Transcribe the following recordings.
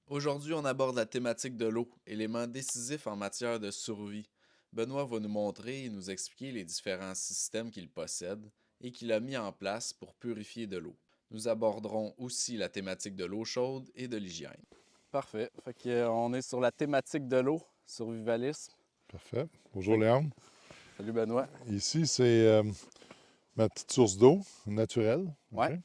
Aujourd'hui, on aborde la thématique de l'eau, élément décisif en matière de survie. Benoît va nous montrer et nous expliquer les différents systèmes qu'il possède et qu'il a mis en place pour purifier de l'eau. Nous aborderons aussi la thématique de l'eau chaude et de l'hygiène. Parfait. On est sur la thématique de l'eau, survivalisme. Parfait. Bonjour Fait que- Léandre. Salut Benoît. Ici, c'est ma petite source d'eau naturelle. OK? Ouais.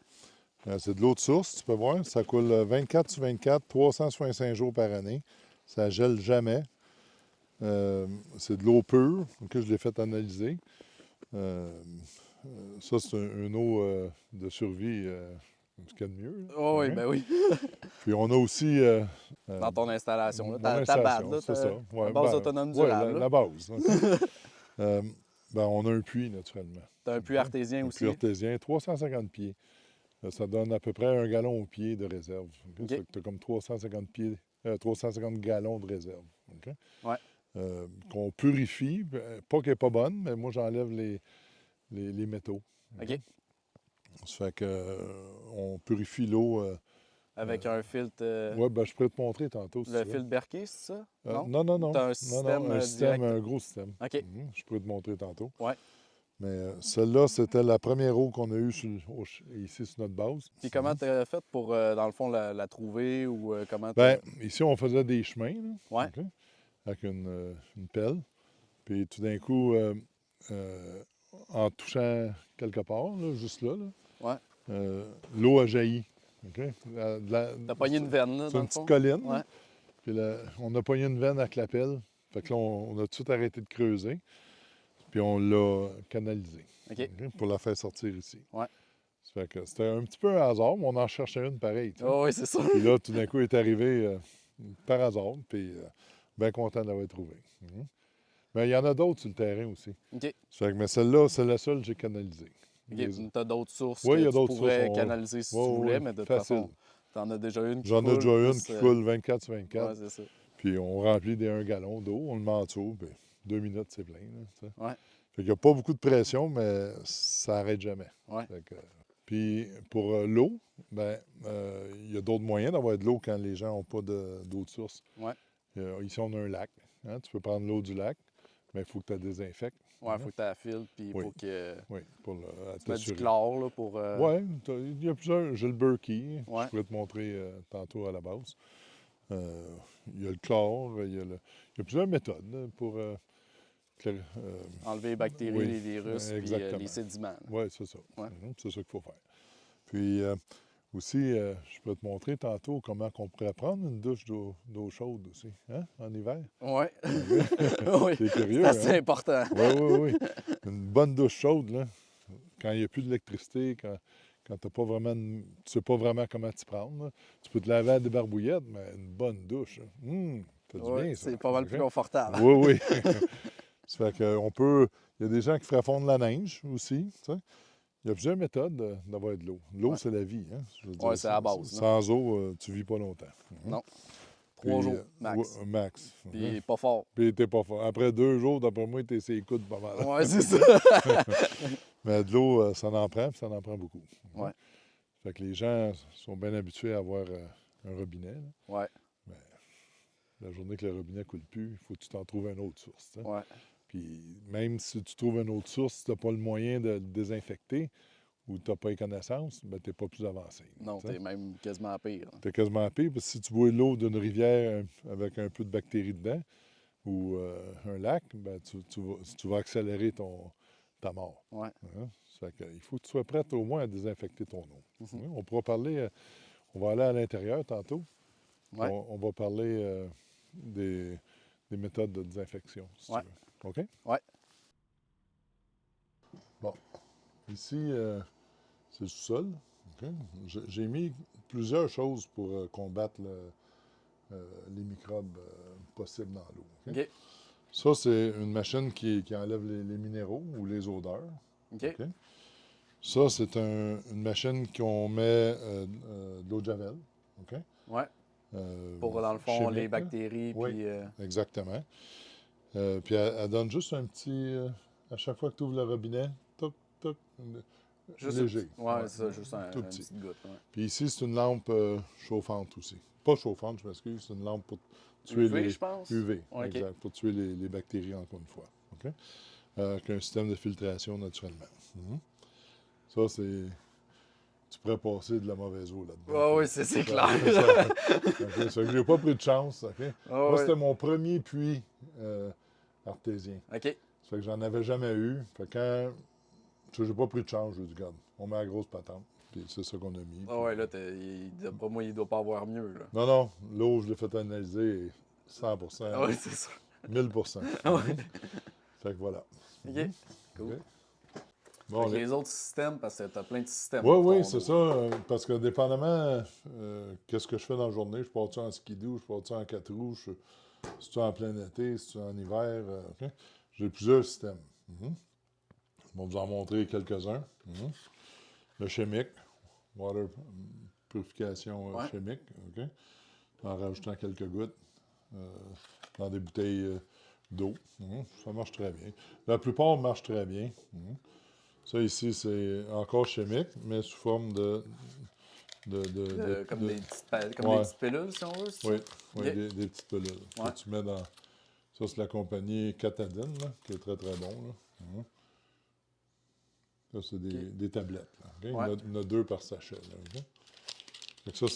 C'est de l'eau de source, tu peux voir. Ça coule 24 sur 24, 365 jours par année. Ça gèle jamais. C'est de l'eau pure que je l'ai fait analyser. Euh, Ça, c'est une eau de survie, ce qu'il y a de mieux. Là. Oh oui, OK? ben oui. Puis on a aussi Dans ton installation, là, mon ta BAD, installation, là, c'est ça. ta Ouais, base autonome ouais, durable. Là. la base. OK? Euh, on a un puits, naturellement. T'as un puits OK? artésien Un puits aussi. artésien, 350 pieds. Ça donne à peu près un gallon au pied de réserve. OK? Ça OK. fait que tu as comme 350 pieds, 350 gallons de réserve. OK? Ouais. Qu'on purifie, pas qu'elle n'est pas bonne, mais moi j'enlève les métaux. OK? OK. Ça fait que on purifie l'eau. Avec un filtre. Ouais, je pourrais te montrer tantôt si Le tu veux. filtre Berkey, c'est ça? Non? Non, non, Ou non. t'as un Non, non, système un système, direct? un gros système. OK. Je pourrais te montrer tantôt. Ouais. Mais celle-là, c'était la première eau qu'on a eue ici sur notre base. Puis comment t'as fait pour, dans le fond, la trouver ou comment t'as. Ici, on faisait des chemins, là, Ouais. OK, avec une pelle. Puis tout d'un coup, euh, en touchant quelque part, là, juste là, Ouais. l'eau a jailli. OK? T'as pogné une veine, là, C'est dans une le petite fond? colline. Là. Ouais. Puis là, on a pogné une veine avec la pelle. Fait que là, on a tout de suite arrêté de creuser. Puis on l'a canalisée, OK. OK, pour la faire sortir ici. Ouais. Ça fait que c'était un petit peu un hasard, mais on en cherchait une pareille. Tu sais. Oh, oui, c'est ça. Puis là, tout d'un coup, il est arrivé par hasard. Puis bien content de l'avoir trouvé. Mais il y en a d'autres sur le terrain aussi. OK. Ça fait que, mais celle-là, c'est la seule que j'ai canalisée. OK. T'as d'autres sources Oui, il que y a tu d'autres sources. pourrais canaliser si Oui, tu oui, voulais, oui, mais de toute facile. façon, t'en as déjà une qui J'en ai coule déjà une plus. qui coule 24 sur 24. Ouais, c'est ça. Puis on remplit des 1 gallon d'eau, on le met en dessous, puis 2 minutes, c'est plein. Là, tu sais. Ouais. Fait qu'il n'y a pas beaucoup de pression, mais ça n'arrête jamais. Ouais. Fait que, puis pour l'eau, il y a d'autres moyens d'avoir de l'eau quand les gens n'ont pas d'eau de source. Ouais. Ici, on a un lac. Hein, tu peux prendre l'eau du lac, mais il faut que tu la désinfectes. Ouais, Hein. faut que tu la files, puis il Oui, faut que oui, pour tu mettes du t'assurer. chlore, là, pour. Oui, il y a plusieurs. J'ai le Berkey, je Ouais. pourrais te montrer tantôt à la base. Euh, il y a le chlore, il y a plusieurs méthodes là, pour Enlever les bactéries, oui, les virus, puis les exactement. sédiments. Là. Oui, c'est ça. Ouais. C'est ça qu'il faut faire. Puis aussi, je peux te montrer tantôt comment on pourrait prendre une douche d'eau chaude aussi, hein, en hiver. Ouais. OK? Oui. T'es C'est curieux, assez hein? important. Oui, oui, oui. Une bonne douche chaude, là, quand il n'y a plus d'électricité, quand t'as pas vraiment tu sais pas vraiment comment t'y prendre, là. Tu peux te laver à des barbouillettes, mais une bonne douche, ça fait du Oui, bien, ça. c'est pas mal plus OK? confortable. Oui, oui. Ça fait qu'on peut. Il y a des gens qui feraient fondre la neige aussi. Tu sais. Il y a plusieurs méthodes d'avoir de l'eau. L'eau, Ouais. c'est la vie. Hein? Je veux Ouais, dire, c'est à la base, là. sans eau, tu vis pas longtemps. Non. Trois Puis, jours, max. max. OK? Puis pas fort. Puis, t'es pas fort. Après 2 jours, d'après moi, t'es ses coudes pas mal. Ouais, c'est ça. Mais de l'eau, ça en prend, puis ça en prend beaucoup. OK? Ouais. Fait que les gens sont bien habitués à avoir un robinet. Là. Ouais. Mais la journée que le robinet coule plus, il faut que tu t'en trouves une autre source. Tu sais. Ouais. Puis même si tu trouves une autre source, si tu n'as pas le moyen de le désinfecter ou tu n'as pas les connaissances, ben, tu n'es pas plus avancé. Non, t'es même quasiment pire. Tu es quasiment pire, parce que si tu bois l'eau d'une rivière avec un peu de bactéries dedans ou un lac, ben, tu vas accélérer ta mort. Ouais. Hein? Ça fait que il faut que tu sois prête au moins à désinfecter ton eau. Mhm. Hein? On pourra parler, on va aller à l'intérieur tantôt, puis Ouais. on va parler des méthodes de désinfection, si Ouais. tu veux. OK? Ouais. Bon, ici, c'est le sous-sol. OK? J'ai mis plusieurs choses pour combattre les microbes possibles dans l'eau. OK? OK. Ça, c'est une machine qui enlève les minéraux ou les odeurs. OK. OK? Ça, c'est une machine qu'on met de l'eau de Javel. OK? Ouais. Pour, dans le fond, les Chimique, là. bactéries, Oui, puis. exactement. Puis elle donne juste un petit... à chaque fois que tu ouvres le robinet, toc, toc, Juste une léger. petite. Ouais, c'est ça, juste Tout une petit. petite goutte. Ouais. Puis ici, c'est une lampe chauffante aussi. Pas chauffante, je m'excuse, c'est une lampe pour tuer UV, les je pense. UV, Ouais, OK. exact, pour tuer les bactéries encore une fois. OK? Avec un système de filtration naturellement. Mhm. Ça, c'est. Tu pourrais passer de la mauvaise eau là-dedans. Ouais, Puis oui, c'est ça, clair. OK, ça fait que j'ai pas pris de chance. OK? Ouais, Moi, ouais. c'était mon premier puits artésien. OK. Ça fait que j'en avais jamais eu. Fait que quand j'ai pas pris de chance, je dis, regarde, on met la grosse patente. Puis c'est ça qu'on a mis. Ah Puis... ouais, là, d'après moi, il doit pas avoir mieux, là. Non, non, l'eau, je l'ai fait analyser 100%, Ah ouais, c'est ça. 1000%. Ah ouais. Mhm. Fait que voilà. OK. Mhm. Cool. OK. Fait Bon, que les autres systèmes, parce que t'as plein de systèmes oui, pour oui, ton c'est eau, ça. là. Parce que dépendamment qu'est-ce que je fais dans la journée, je pars-tu en skidoo, je pars-tu en 4 roues, si tu en plein été, si tu en hiver. OK? J'ai plusieurs systèmes. Mhm. Je vais vous en montrer quelques-uns. Mhm. Le chimique, water purification Ouais. chimique, OK? En rajoutant quelques gouttes euh, dans des bouteilles d'eau. Mhm. Ça marche très bien. La plupart marchent très bien. Mhm. Ça ici, c'est encore chimique, mais sous forme Comme de- des comme des ouais, petites pilules, si on veut, c'est ça? oui, oui, OK. des petites pilules que Ouais. tu mets dans. Ça, c'est la compagnie Catadine, là, qui est très, très bon. Là. Mhm. Ça, c'est OK. des tablettes. Là, OK? Ouais. Il y en a 2 par sachet. Là, OK? Fait que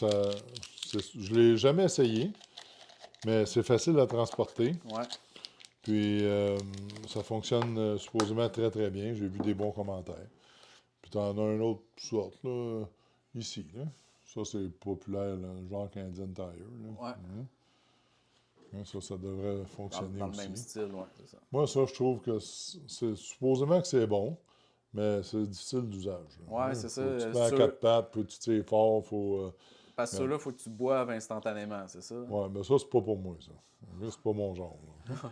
je ne l'ai jamais essayé, mais c'est facile à transporter. Ouais. Puis, ça fonctionne supposément très, très bien. J'ai vu des bons commentaires. Puis, tu en as une autre sorte, là, ici. Là. Ça, c'est populaire, là, genre Canadian Tire. Là. Ouais. Mhm. Hein, ça devrait fonctionner Dans le même aussi. style, ouais, c'est ça. Moi, ça, je trouve que c'est supposément que c'est bon, mais c'est difficile d'usage. Là. Ouais, Hein. c'est ça. Faut que tu te mets à quatre pattes, faut que tu tires fort, faut. Parce que Regarde. ceux-là, faut que tu boives instantanément, c'est ça? Ouais, mais ça, c'est pas pour moi, ça. Là, c'est pas mon genre. Là, OK?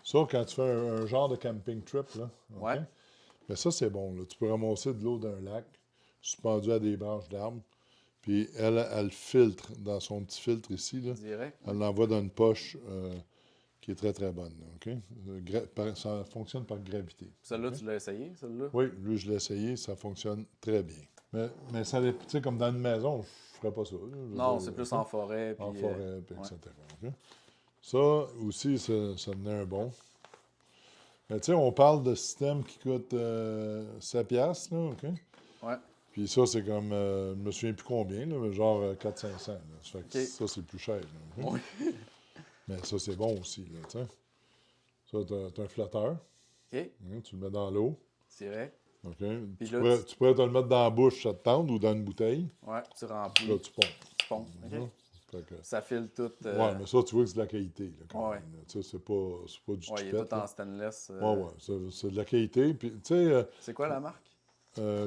Ça, quand tu fais un genre de camping trip, là, OK? Ouais. Mais ça, c'est bon. Là. Tu peux ramasser de l'eau d'un lac, suspendu à des branches d'arbres, puis elle filtre dans son petit filtre ici, là. Direct, Elle ouais. l'envoie dans une poche qui est très, très bonne. Là, OK? Ça fonctionne par gravité. Celle-là, OK? tu l'as essayé, celle-là? Oui, lui, je l'ai essayé, ça fonctionne très bien. Mais ça, tu sais, comme dans une maison, je ne ferais pas ça. Là, je veux Non, dire, c'est plus OK? en forêt, En puis... forêt, puis ouais. etc. OK? Ça aussi, ça donnait un bon. Mais tu sais, on parle de système qui coûte 7 piastres, là, OK? Ouais. Puis ça, c'est comme, je me souviens plus combien, là, mais genre 400-500. Ça fait que OK. ça, c'est plus cher. Là, OK? Ouais. Mais ça, c'est bon aussi, là, tu sais. Ça, t'as un flatteur, OK. hein, tu le mets dans l'eau, Direct. OK? Puis Tu là, pourrais, tu pourrais te le mettre dans la bouche, ça te tente, ou dans une bouteille. ouais, tu Là, remplis, tu pompes. tu pompes. OK. Mhm. Fait que, Ça file tout... ouais, mais ça, tu vois que c'est de la qualité, là, quand ouais. même. Là. Tu sais, c'est pas du Ouais, il est toupette, tout là. en stainless. Ouais, ouais, c'est de la qualité. Puis, tu sais, C'est quoi la marque?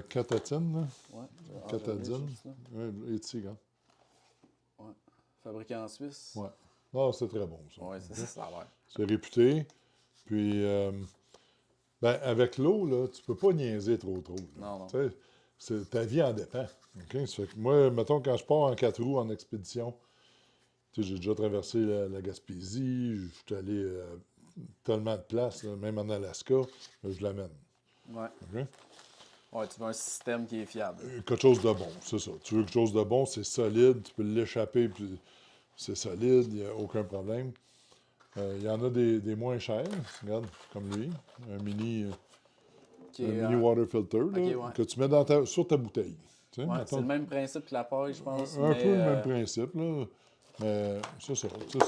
Catatine, là. Ouais. Ah, je l'ai Catadine. juste là. Ouais, et ici, regarde. Ouais. Fabriqué en Suisse. Ouais. Non, c'est très bon, ça. Ouais, c'est OK? ça, ça a l'air. C'est réputé. Puis, ben, avec l'eau, là, tu peux pas niaiser trop, là. Non, non. Tu sais, ta vie en dépend. OK? Ça fait que moi, mettons, quand je pars en 4 roues en expédition, tu sais, j'ai déjà traversé la Gaspésie, je suis allé tellement de places, là, même en Alaska, je l'amène. Ouais. OK? Ouais, tu veux un système qui est fiable. Quelque chose de bon, c'est ça. Tu veux quelque chose de bon, c'est solide, tu peux l'échapper, puis c'est solide, il n'y a aucun problème. Il y en a des moins chers, regarde, comme lui, un mini, Qui un est, mini water filter, OK, là, ouais. que tu mets sur ta bouteille. Tu sais, Ouais, c'est mettons, le même principe que la paille, je pense, un mais... peu le même principe, là, mais c'est ça. Tu sais,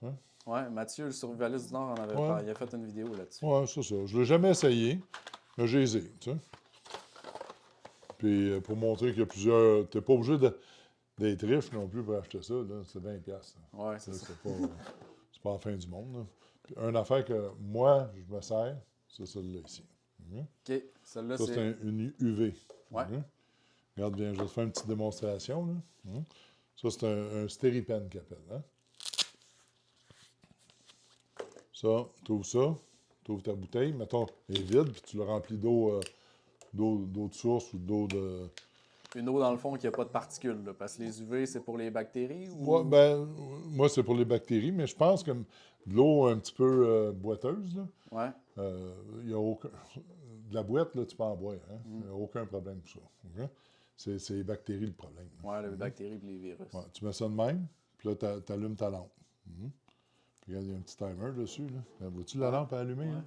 hein? ouais, Mathieu, le survivaliste du Nord, en avait Ouais, parlé. Il a fait une vidéo là-dessus. ouais, c'est ça. Je ne l'ai jamais essayé, mais j'ai essayé, tu sais. Puis pour montrer qu'il y a plusieurs... Tu n'es pas obligé d'être riche non plus pour acheter ça, là. C'est 20 piastres. Ouais, c'est ça. C'est pas la fin du monde, là. Puis une affaire que moi, je me sers, c'est celle-là ici. OK? OK, celle-là, Ça, c'est c'est... une UV. Ouais. OK? Regarde bien, je vais te faire une petite démonstration, là. Ça, c'est un stéripen qu'il appelle, hein? Ça, tu ouvres ta bouteille, mettons, elle est vide, puis tu le remplis d'eau de source ou d'eau de... Une eau, dans le fond, qui n'a pas de particules, là, parce que les UV, c'est pour les bactéries Moi, ou... ben, moi, c'est pour les bactéries, mais je pense que de l'eau un petit peu boiteuse, là, Ouais. il y a aucun... De la boîte, là, tu peux en boire, hein? Il n'y a aucun problème pour ça. OK? C'est les bactéries le problème. Là. Ouais, les bactéries et les virus. Ouais, tu mets ça de même, puis là, tu allumes ta lampe. Puis regarde, il y a un petit timer dessus. Là. Vois-tu la Ouais. lampe à allumer? Ouais. Là?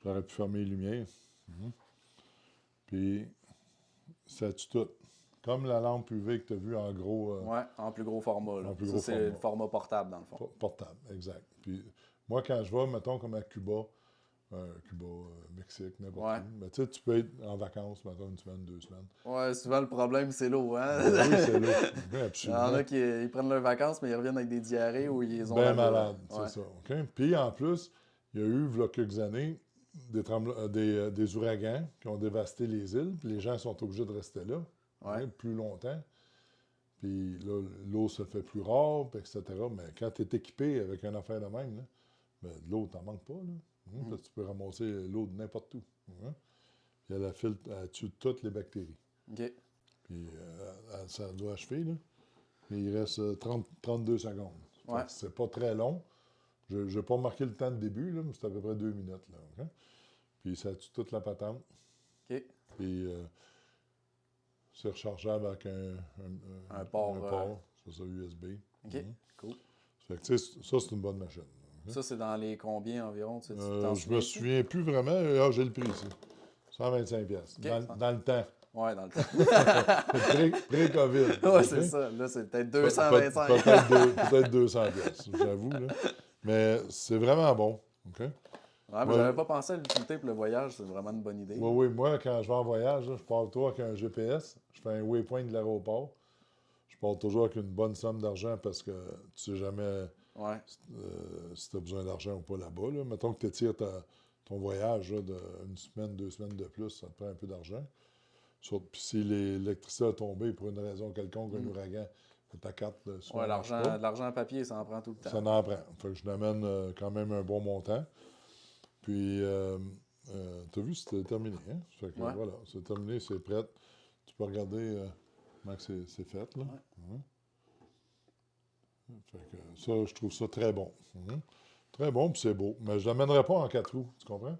J'aurais pu fermer les lumières. Puis ça tue tout. Comme la lampe UV que tu as vue en gros, Ouais, en plus gros format, là. en plus Ça, gros c'est le format. format portable, dans le fond. Portable, exact. Puis moi, quand je vais, mettons, comme à Cuba, Mexique, n'importe Ouais. où, ben, tu sais, tu peux être en vacances, mettons, une semaine, 2 semaines. Ouais, souvent, le problème, c'est l'eau, hein? Ben oui, c'est l'eau. Oui, Il y en absolument. a qui ils prennent leurs vacances, mais ils reviennent avec des diarrhées ou ils ont Ben là-bas. malade, c'est Ouais. ça. OK? Puis en plus, il y a eu, il y a quelques années, des ouragans qui ont dévasté les îles, puis les gens sont obligés de rester là, Ouais. OK, plus longtemps. Puis là, l'eau se fait plus rare, puis etc. Mais quand tu es équipé avec une affaire de même, là, ben, de l'eau, t'en manques pas. Là. Parce que tu peux ramasser l'eau de n'importe où. Hein? Puis elle filtre, elle tue toutes les bactéries. OK. Puis ça doit achever, là. Mais il reste 32 secondes. Fait Ouais. que c'est pas très long. Je n'ai pas marqué le temps de début, là, mais c'est à peu près 2 minutes. Là, OK? Puis ça tue toute la patente. OK. Puis c'est rechargeable avec Un port. un port, c'est ça, USB. OK. Cool. Fait que, tu sais, ça, c'est une bonne machine. OK? Ça, c'est dans les combien environ? Tu t'en Je me souviens-tu? souviens plus vraiment. Ah, j'ai le prix ici. 125 pièces. OK. Dans le temps. Ouais, dans le temps. Pré-COVID. Ouais, OK? c'est ça. Là, c'est peut-être Pe- 225. peut-être 200 pièces, j'avoue. Là. Mais c'est vraiment bon. OK? Ouais, mais Moi, j'avais pas pensé à l'utilité pour le voyage. C'est vraiment une bonne idée. oui, moi, quand je vais en voyage, là, je pars toujours avec un GPS. Je fais un waypoint de l'aéroport. Je pars toujours avec une bonne somme d'argent parce que tu sais jamais Ouais. si tu as besoin d'argent ou pas là-bas. Là. Mettons que tu étires ton voyage là, d'une semaine, 2 semaines de plus, ça te prend un peu d'argent. Puis si l'électricité a tombé pour une raison quelconque, un ouragan, ta carte, là, souvent, Ouais, ne marche pas. de l'argent papier, ça en prend tout le Ça temps. en prend. Fait que je l'amène quand même un bon montant. Puis, tu as vu, c'était terminé. Hein? Fait que Ouais. voilà, c'est terminé, c'est prêt. Tu peux regarder comment c'est fait. Là. Ouais. Fait que ça, je trouve ça très bon. Très bon, puis c'est beau. Mais je ne l'amènerai pas en 4 roues, tu comprends?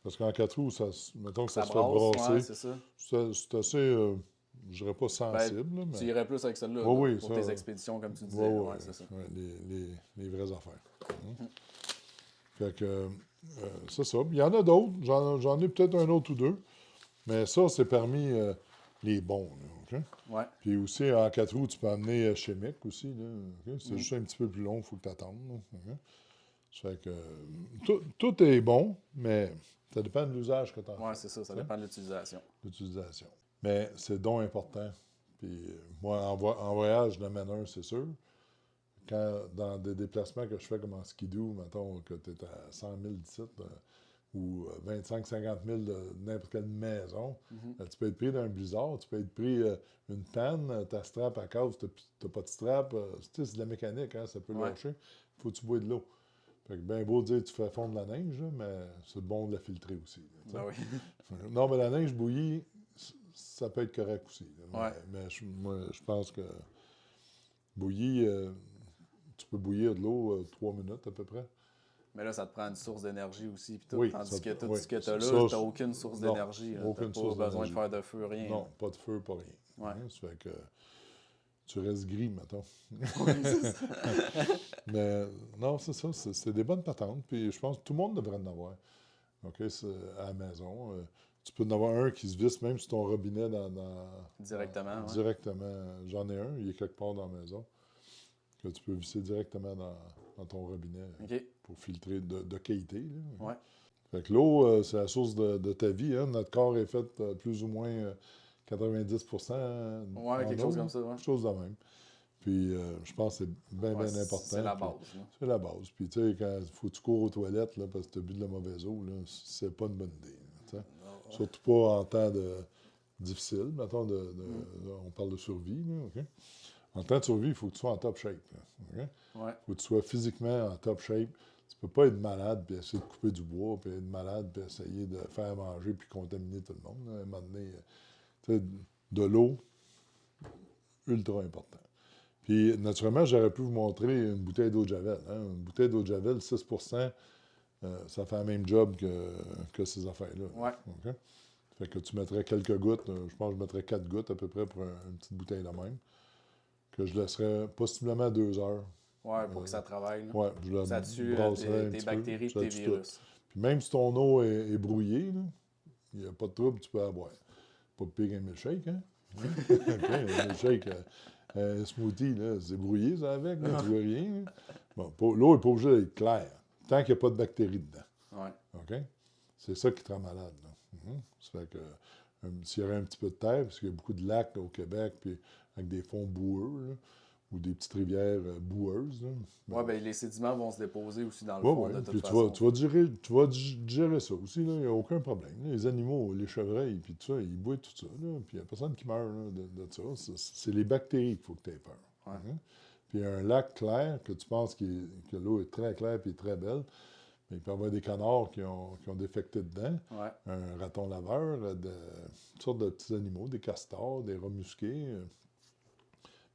Parce qu'en 4 roues, mettons que ça Ça se fait brasse, ouais, brasser. c'est ça. C'est assez, je dirais pas Ben, sensible, là, tu mais. irais plus avec celle-là, Oui, là, oui, pour ça. tes expéditions, comme tu Oui, disais. oui, Ouais, c'est ça. ouais, les vraies affaires. Fait que, c'est ça. Il y en a d'autres. J'en ai peut-être un autre ou deux. Mais ça, c'est parmi les bons. Là, OK? Ouais. Puis aussi, en 4 roues, tu peux amener chimique aussi. Là, OK? C'est juste un petit peu plus long, il faut que tu attendes. Là, OK? Ça fait que tout est bon, mais ça dépend de l'usage que tu en Ouais, fais. c'est ça. Ça Tu sais, dépend de l'utilisation. l'utilisation. Mais c'est donc important. Puis moi, en voyage, je l'amène un, c'est sûr. Quand, dans des déplacements que je fais comme en skidoo, mettons que tu es à 100 000 d'ici, ou 25-50 000 de n'importe quelle maison, tu peux être pris d'un blizzard, tu peux être pris une panne, ta strap à cause, tu n'as pas de strap, tu sais, c'est de la mécanique, hein, ça peut Ouais. lâcher, il faut que tu bois de l'eau. Fait que bien beau dire tu fais fondre la neige, là, mais c'est bon de la filtrer aussi. Là, tu sais. Ben oui. Non, mais la neige bouillie, ça peut être correct aussi. Là, Ouais. mais moi, je pense que bouillie, tu peux bouillir de l'eau 3 minutes à peu près. Mais là, ça te prend une source d'énergie aussi, puis tout. Oui, Tandis que tout oui. ce que tu as Ça, là, tu n'as aucune source non, d'énergie. Tu n'as aucune pas source besoin de d'énergie. faire de feu, rien. Non, pas de feu, pas rien. Ouais. Hein, ça fait que tu restes gris, mettons. Oui, c'est ça. Mais non, c'est ça, c'est des bonnes patentes. Puis je pense que tout le monde devrait en avoir. OK, à la maison. Tu peux en avoir un qui se visse même sur ton robinet Directement, ouais. directement. J'en ai un, il est quelque part dans la maison, que tu peux visser directement dans ton robinet OK. pour filtrer de qualité. Là. Ouais. Fait que l'eau, c'est la source de ta vie. Hein. Notre corps est fait plus ou moins 90% Ouais, en quelque eau. chose Là. comme ça, ouais. Quelque chose de même. Puis je pense que c'est bien, Ouais, bien important. c'est la Puis, base. Là. c'est la base. Puis tu sais, quand il faut que tu cours aux toilettes là, parce que tu as bu de la mauvaise eau, là, c'est pas une bonne idée. Là, tu sais. Surtout pas en temps difficile. Mettons, on parle de survie. Là, OK? En temps de survie, il faut que tu sois en top shape. Là, OK? Ouais. Il faut que tu sois physiquement en top shape. Tu peux pas être malade puis essayer de couper du bois, puis être malade puis essayer de faire manger puis contaminer tout le monde. Là. À un moment donné, tu sais, de l'eau, ultra important. Puis, naturellement, j'aurais pu vous montrer une bouteille d'eau de Javel. Hein? Une bouteille d'eau de Javel, 6 ça fait le même job que ces affaires-là. Ouais. OK? Fait que tu mettrais quelques gouttes, je pense que je mettrais 4 gouttes à peu près pour une petite bouteille de même, que je laisserais possiblement 2 heures. Ouais, pour que Euh, ça travaille, là. ouais, je la Ça tue brasserais un tes petit peu, bactéries et ça tes tue tout. virus. Puis même si ton eau est brouillée, là, il n'y a pas de trouble, tu peux la boire. Pas pire qu'un milkshake, hein? OK, un milkshake, un smoothie, là, c'est brouillé, ça, avec, là, tu vois rien. Là. Bon, l'eau n'est pas obligée d'être claire, tant qu'il n'y a pas de bactéries dedans. Ouais. OK? C'est ça qui te rend malade, là. Ça fait que s'il y aurait un petit peu de terre, parce qu'il y a beaucoup de lacs là, au Québec, puis avec des fonds boueux, là, ou des petites rivières boueuses, là, ben, Ouais, ben les sédiments vont se déposer aussi dans le ouais, fond ouais. de toute Puis façon. tu vas digérer ça aussi, là. Il n'y a aucun problème. Là. Les animaux, les chevreuils, puis tout ça, ils boivent tout ça, là. Puis il n'y a personne qui meurt là, de ça. C'est les bactéries qu'il faut que tu aies peur. Ouais. Puis un lac clair, que tu penses que l'eau est très claire et très belle, mais il peut y avoir des canards qui ont défecté dedans, Ouais. un raton laveur, toutes sortes de petits animaux, des castors, des rats musqués.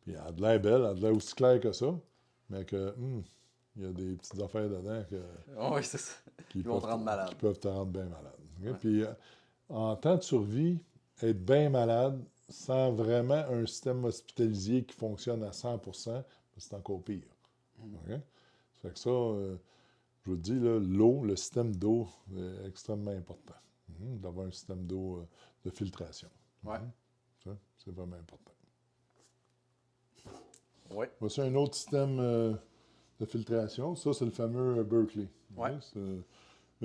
Puis elle a de l'air belle, elle a de l'air aussi claire que ça, mais que il y a des petites affaires dedans Oui, c'est ça. qui Ils vont te rendre qui malade. peuvent te rendre bien malade. OK? Ouais. Puis en temps de survie, être bien malade sans vraiment un système hospitalisé qui fonctionne à 100%, c'est encore pire. OK? Ça fait que ça, je vous le dis, là, l'eau, le système d'eau est extrêmement important. D'avoir un système d'eau de filtration. Ouais. Ça, c'est vraiment important. Ouais. Voici un autre système de filtration. Ça, c'est le fameux Berkeley. Ouais. C'est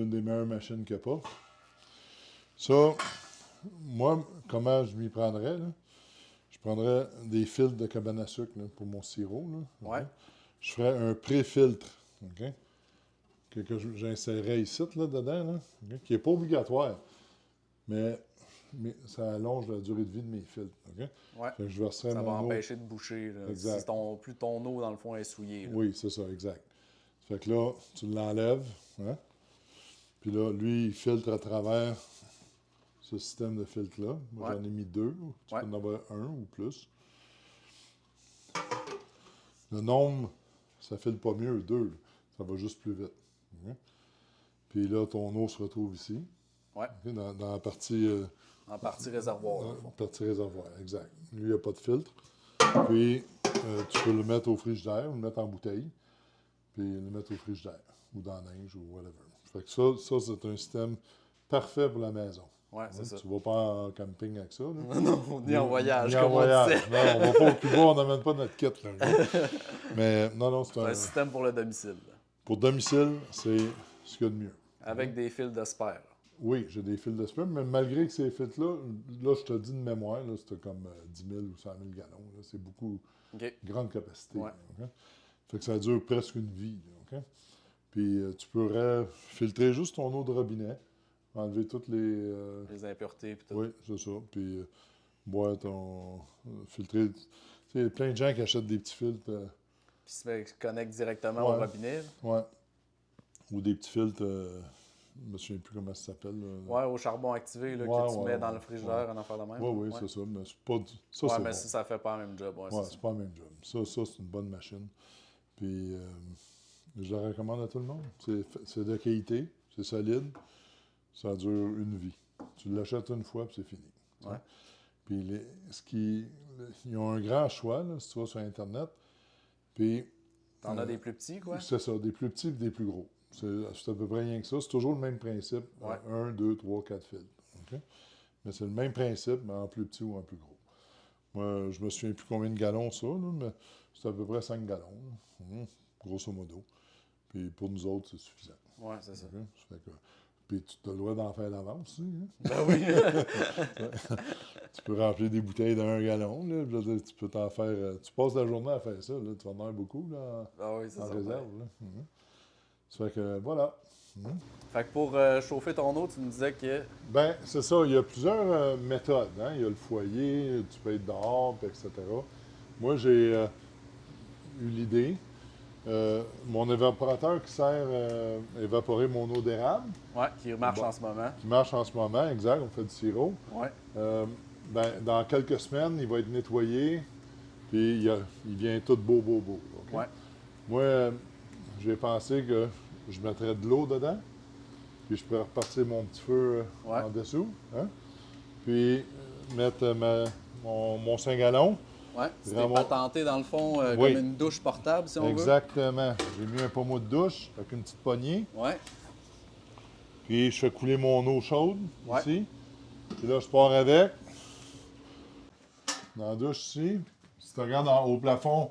une des meilleures machines qu'il n'y a pas. Ça, moi, comment je m'y prendrais, là? Je prendrais des filtres de cabane à sucre là, pour mon sirop. Là, Ouais. OK? Je ferais un pré-filtre, OK? Que j'insérerais ici, là, dedans, là, OK? Qui n'est pas obligatoire, mais ça allonge la durée de vie de mes filtres. OK? Ouais. Fait que je verserais Ça va mon eau. empêcher de boucher. Là. Exact. Plus ton eau, dans le fond, est souillée. Là. Oui, c'est ça, exact. Fait que là, tu l'enlèves, hein? Puis là, lui, il filtre à travers ce système de filtre-là. Moi, Ouais. j'en ai mis 2. Tu Ouais. peux en avoir un ou plus. Le nombre, ça file pas mieux, 2. Ça va juste plus vite. OK? Puis là, ton eau se retrouve ici, Ouais. OK? Dans la partie, En partie réservoir, dans le fond. partie réservoir, exact. Lui, il n'y a pas de filtre. Puis, tu peux le mettre au frigidaire, ou le mettre en bouteille, puis le mettre au frigidaire, ou dans la neige, ou whatever. Fait que ça c'est un système parfait pour la maison. Ouais, c'est ça. Tu vas pas en camping avec ça. Là. Non, ni en voyage, Ni en comme on voyage. disait. Non, on va pas au Cuba, on n'amène pas notre kit. Là, mais non, c'est C'est un système pour le domicile. Là. pour domicile, c'est ce qu'il y a de mieux. Avec des fils de spare. Oui, j'ai des fils de sperme, mais malgré que ces fils-là, là, je te dis de mémoire, là, c'était comme 10 000 ou 100 000 gallons. Là, c'est beaucoup, OK. grande capacité. Ouais. OK? Fait que ça dure presque une vie. OK? Puis tu pourrais filtrer juste ton eau de robinet, enlever toutes Les impuretés puis tout. oui, c'est ça. Puis boire ton. Filtrer. Tu sais, il y a plein de gens qui achètent des petits filtres. Puis se connecte directement Ouais. au robinet. Ouais. Ou des petits filtres. Je me souviens plus comment ça s'appelle. Là. Ouais, au charbon activé là, Ouais, que tu ouais, mets dans ouais, le frigidaire, en affaire de même. Oui, oui, Ouais. c'est ça. Mais c'est pas du... Ça, Ouais, c'est mais bon. si ça fait pas le même job. Ouais, Ouais, c'est c'est pas le même job. Ça c'est une bonne machine. Puis je la recommande à tout le monde. C'est de qualité, c'est solide, ça dure une vie. Tu l'achètes une fois, puis c'est fini. Ouais. Puis ils ont un grand choix, là, si tu vas sur Internet. Puis T'en as des plus petits, quoi? c'est ça, des plus petits et des plus gros. C'est à peu près rien que ça. C'est toujours le même principe. Ouais. 1, 2, 3, 4 fils. OK? Mais c'est le même principe, mais en plus petit ou en plus gros. Moi, je me souviens plus combien de gallons ça, là, mais c'est à peu près 5 gallons, grosso modo. Puis pour nous autres, c'est suffisant. Ouais, c'est ça. OK? Ça fait que... Puis tu as le droit d'en faire l'avance aussi. Hein? Ben oui. Tu peux remplir des bouteilles d'1 gallon. Là, je veux dire, tu peux t'en faire. Tu passes la journée à faire ça. Là, tu vas en avoir beaucoup là, Ah oui, c'est en ça. réserve. Là. Ça fait que voilà. Fait que pour chauffer ton eau, tu me disais que. Ben, c'est ça. Il y a plusieurs méthodes. Hein? Il y a le foyer, tu peux être dehors, puis etc. Moi, j'ai eu l'idée. Mon évaporateur qui sert à évaporer mon eau d'érable, Ouais, qui marche Bon. en ce moment. qui marche en ce moment, exact, on fait du sirop. Ouais. Ben, dans quelques semaines, il va être nettoyé, puis il vient tout beau, beau, beau. OK? Ouais. Moi, j'ai pensé que je mettrais de l'eau dedans, puis je peux repartir mon petit feu Ouais. en dessous. Hein? puis mettre mon 5 gallons. Ouais, c'était Vraiment- patenté dans le fond Oui. comme une douche portable, si on Exactement. J'ai mis un pommeau de douche avec une petite poignée. veut. Ouais, Puis je fais couler mon eau chaude Ouais. ici. Puis là, je pars avec. Dans la douche ici. Si tu regardes au plafond,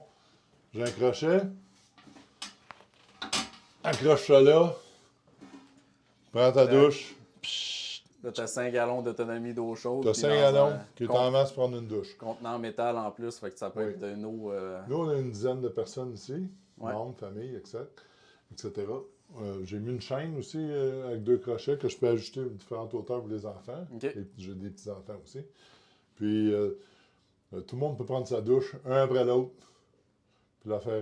j'ai un crochet. Accroche ça là. Prends ta douche. là, tu as 5 gallons d'autonomie d'eau chaude. Tu as puis 5 dans gallons un qui est en masse pour prendre une douche. contenant en métal en plus, fait que ça peut Oui. être de l'eau. Nous, on a une dizaine de personnes ici. Ouais. Membres, famille, etc. J'ai mis une chaîne aussi avec 2 crochets que je peux ajuster à différentes hauteurs pour les enfants. OK. Et j'ai des petits-enfants aussi. Puis, tout le monde peut prendre sa douche, un après l'autre. Puis la faire,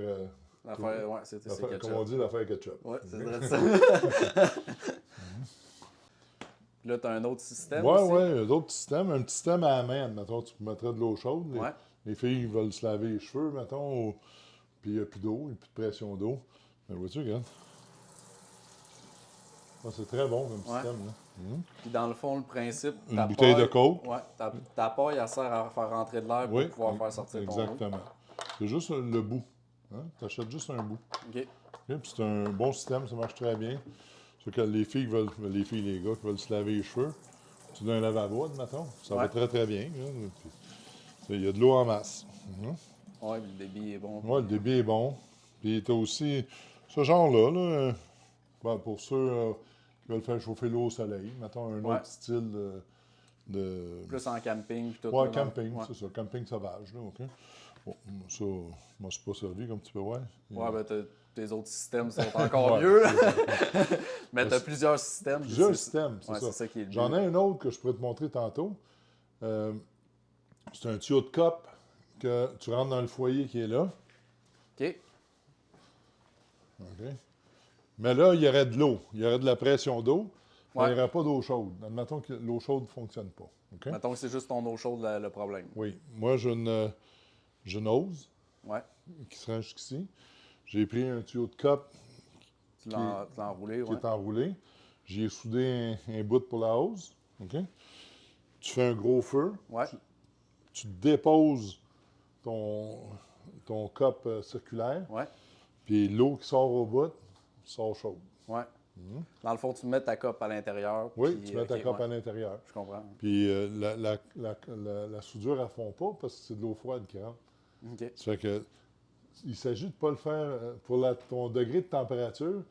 L'affaire, ouais, c'est comme ketchup. on dit, la faire ketchup. Ouais, c'est vrai ça. Puis là, tu as un autre système Ouais, aussi. ouais, d'autres systèmes. Un petit système à la main, admettons, tu mettrais de l'eau chaude. Les, Ouais. les filles veulent se laver les cheveux, mettons, puis il n'y a plus d'eau, il n'y a plus de pression d'eau. Ben, vois-tu, regarde. Ah, c'est très bon comme Ouais. système, là. Puis dans le fond, le principe. Une ta bouteille de paille- Coke. Ouais, ta paille, elle sert à faire rentrer de l'air pour Oui, pouvoir faire sortir ton eau. exactement. C'est juste le bout. Hein? Tu achètes juste un bout. OK. OK? Puis c'est un bon système, ça marche très bien. C'est que les filles veulent, les gars qui veulent se laver les cheveux, tu donnes un lavabo, admettons, ça va Ouais. très très bien. Là. Puis, il y a de l'eau en masse. Ouais, puis le débit est bon. Ouais, le débit est bon. Puis tu as aussi ce genre-là, pour ceux qui veulent faire chauffer l'eau au soleil, mettons un Ouais. autre style de... Plus en camping, puis tout. Ouais, là, camping, Ouais, c'est ça, camping sauvage, là, OK? Bon, ça, moi, je suis pas servi, comme tu peux voir. ouais ben tes autres systèmes sont encore Ouais, mieux. c'est ça. Mais tu as plusieurs systèmes. Plusieurs puis systèmes, c'est ouais, ça. c'est ça qui est le J'en but. ai un autre que je pourrais te montrer tantôt. C'est un tuyau de cop que tu rentres dans le foyer qui est là. OK. OK? Mais là, il y aurait de l'eau. Il y aurait de la pression d'eau. Mais Ouais. il n'y aurait pas d'eau chaude. Admettons que l'eau chaude ne fonctionne pas. OK? Mettons que c'est juste ton eau chaude le problème. Oui. Moi, j'ai une hose Ouais. qui se rend jusqu'ici. J'ai pris un tuyau de cop Tu l'as enroulé, qui ouais. est enroulé. J'y ai soudé un bout pour la hose. OK? Tu fais un gros feu. Ouais. Tu déposes ton cop circulaire. Ouais. Puis l'eau qui sort au bout sort chaude. Ouais. Dans le fond, tu mets ta cope à l'intérieur. Oui, puis, tu mets ta OK, cope ouais, à l'intérieur. Je comprends. Puis la soudure, elle ne fond pas parce que c'est de l'eau froide qui rentre. OK. Ça fait que il s'agit de ne pas le faire pour ton degré de température,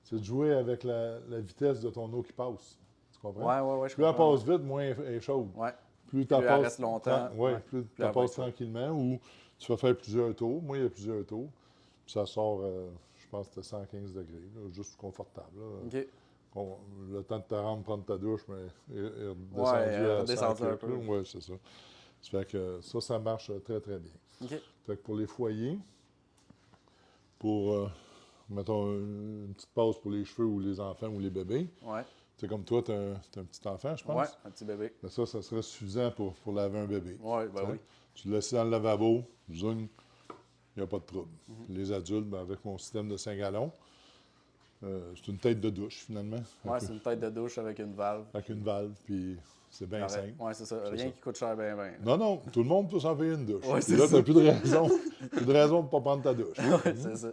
c'est de jouer avec la vitesse de ton eau qui passe. Tu comprends? Ouais, je Plus elle comprends. passe vite, moins elle est chaude. Ouais. Plus elle reste longtemps. Oui, Ouais. plus Plus tu elle va passes être chaude. tranquillement ou tu vas faire plusieurs tours. Moi, il y a plusieurs tours. Puis ça sort, je pense que c'était 115 degrés, là, juste confortable. Là. OK. Le temps de te rendre, prendre ta douche, mais est redescendu Ouais, à redescendu 100 un quelques, peu. là. Ouais, c'est ça. Ça fait que ça marche très, très bien. OK. Fait que pour les foyers, pour, mettons, une petite pause pour les cheveux ou les enfants ou les bébés, Ouais. c'est comme toi, tu as un petit enfant, je pense. Ouais, un petit bébé. Mais ça serait suffisant pour laver un bébé. Ouais, ben T'sais. oui. Tu le laisses dans le lavabo, zoom, il n'y a pas de trouble. Mhm. Les adultes, ben, avec mon système de 5 gallons, c'est une tête de douche, finalement. Ouais, c'est une tête de douche avec une valve. Avec une valve, puis c'est bien Correct. simple. Ouais, c'est ça. C'est Rien ça. qui coûte cher, ben. Non, non, tout le monde peut s'en payer une douche. Ouais, Puis c'est là, ça. tu n'as plus de raison. Plus de raison de ne pas prendre ta douche. Ouais, c'est ça.